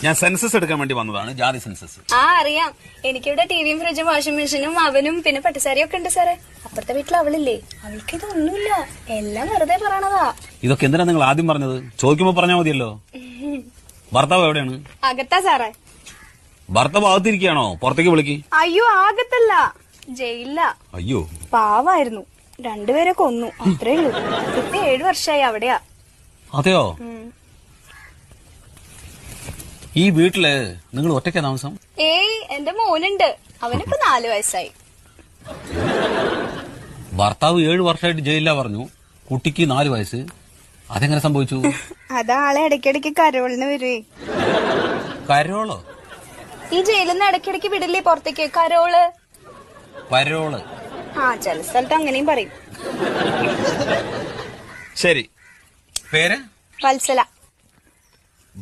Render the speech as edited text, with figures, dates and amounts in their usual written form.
ഞാൻ സെൻസസ് എടുക്കാൻ വേണ്ടി വന്നതാണ്, ജാതി സെൻസസ്. ആ അറിയാം. എനിക്കിവിടെ ടിവിയും ഫ്രിഡ്ജും വാഷിംഗ് മെഷീനും അവനും പിന്നെ പട്ടുസാരിയും ഒക്കെ ഉണ്ട് സാറേ. അപ്പുറത്തെ വീട്ടിൽ അവളില്ലേ, അവൾക്ക് ഇതൊന്നുമില്ല, എല്ലാം വെറുതെ പറയണതാ. ഇതൊക്കെ എന്തിനാ നിങ്ങൾ ആദ്യം പറഞ്ഞത്? ചോദിക്കുമ്പോ പറഞ്ഞാൽ മതിയല്ലോ. ഭർത്താവ് എവിടെയാണ്? അകത്താ സാറേ. ഭർത്താവ് അകത്തിരിക്കുകയാണോ? പുറത്തേക്ക് വിളിക്ക്. അയ്യോ ആകത്തല്ല, ജയിലില്ല. അയ്യോ പാവായിരുന്നു, രണ്ടുപേരെ കൊന്നു, അത്രേ ഉള്ളൂ. ഇപ്പൊ 7 വർഷമായി അവിടെയാ. അതെയോ? ഈ വീട്ടില് നിങ്ങൾ ഒറ്റയ്ക്കാ താമസം? ഏയ് എന്റെ മോനുണ്ട്, അവനിപ്പോ 4 വയസ്സായി. ഭർത്താവ് 7 വർഷമായിട്ട് ജയിലിലാ പറഞ്ഞു, കുട്ടിക്ക് 4 വയസ്സ്. അതെങ്ങനെ സംഭവിച്ചു? അതാളെ ഇടയ്ക്കിടയ്ക്ക് കരോളിന് വരുവേ. കരോളോ? ഈ ജയിലിൽ നിന്ന് ഇടയ്ക്കിടയ്ക്ക് വിടില്ലേ പുറത്തേക്ക്, കരോള്. പരോള്? ആ ചില സ്ഥലത്ത് അങ്ങനെയും പറയും. ശരി, പേര്? വത്സല.